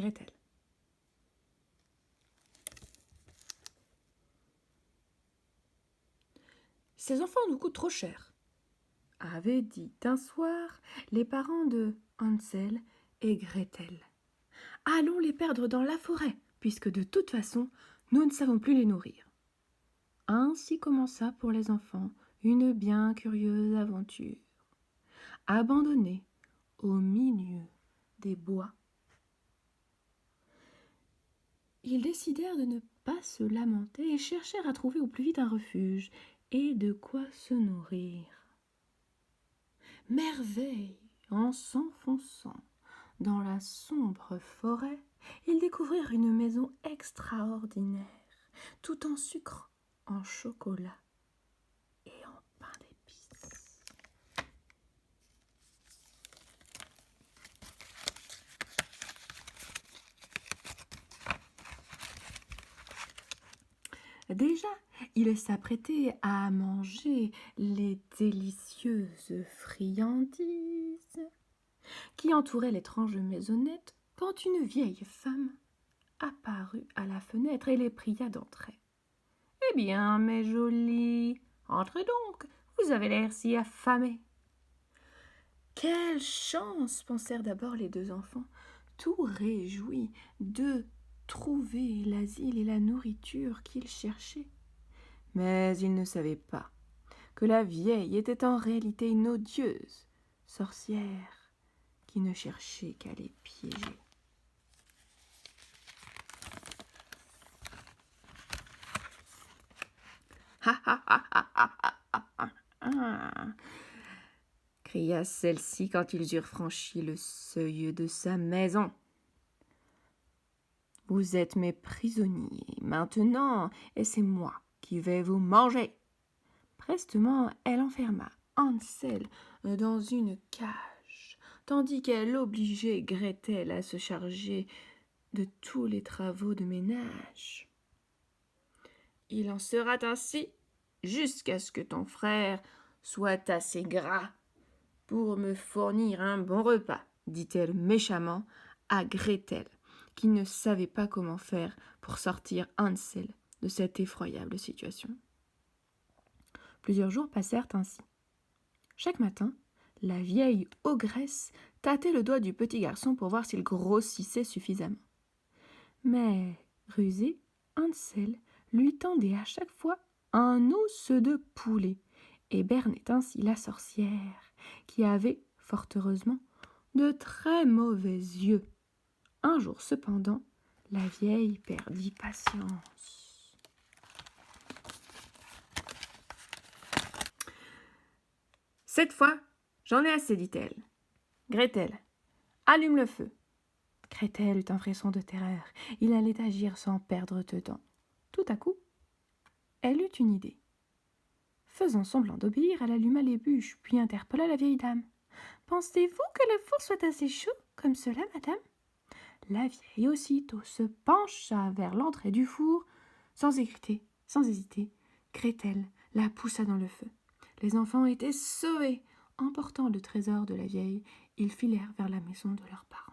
Gretel. Ces enfants nous coûtent trop cher, avaient dit un soir les parents de Hansel et Gretel. Allons les perdre dans la forêt, puisque de toute façon, nous ne savons plus les nourrir. Ainsi commença pour les enfants une bien curieuse aventure. Abandonnés au milieu des bois, ils décidèrent de ne pas se lamenter et cherchèrent à trouver au plus vite un refuge et de quoi se nourrir. Merveille, en s'enfonçant dans la sombre forêt, ils découvrirent une maison extraordinaire, tout en sucre, en chocolat et en pain d'épices. Déjà, ils s'apprêtaient à manger les délicieuses friandises qui entouraient l'étrange maisonnette quand une vieille femme apparut à la fenêtre et les pria d'entrer. « Eh bien, mes jolis, entrez donc, vous avez l'air si affamés. » Quelle chance, pensèrent d'abord les deux enfants, tout réjouis de trouver l'asile et la nourriture qu'ils cherchaient. Mais ils ne savaient pas que la vieille était en réalité une odieuse sorcière qui ne cherchait qu'à les piéger. Ha ha ha ha ha ha ha ha, cria celle-ci quand ils eurent franchi le seuil de sa maison. Vous êtes mes prisonniers maintenant, et c'est moi qui vais vous manger. Prestement, elle enferma Hansel dans une cage, tandis qu'elle obligeait Gretel à se charger de tous les travaux de ménage. Il en sera ainsi jusqu'à ce que ton frère soit assez gras pour me fournir un bon repas, dit-elle méchamment à Gretel, qui ne savait pas comment faire pour sortir Hansel de cette effroyable situation. Plusieurs jours passèrent ainsi. Chaque matin, la vieille ogresse tâtait le doigt du petit garçon pour voir s'il grossissait suffisamment. Mais, rusé, Hansel lui tendait à chaque fois un os de poulet et bernait ainsi la sorcière, qui avait, fort heureusement, de très mauvais yeux. Un jour cependant, la vieille perdit patience. « Cette fois, j'en ai assez, dit-elle. Gretel, allume le feu. » Gretel eut un frisson de terreur. Il allait agir sans perdre de temps. Tout à coup, elle eut une idée. Faisant semblant d'obéir, elle alluma les bûches, puis interpella la vieille dame. « Pensez-vous que le four soit assez chaud comme cela, madame ?» La vieille aussitôt se pencha vers l'entrée du four. Sans hésiter, Gretel la poussa dans le feu. Les enfants étaient sauvés. Emportant le trésor de la vieille, ils filèrent vers la maison de leurs parents.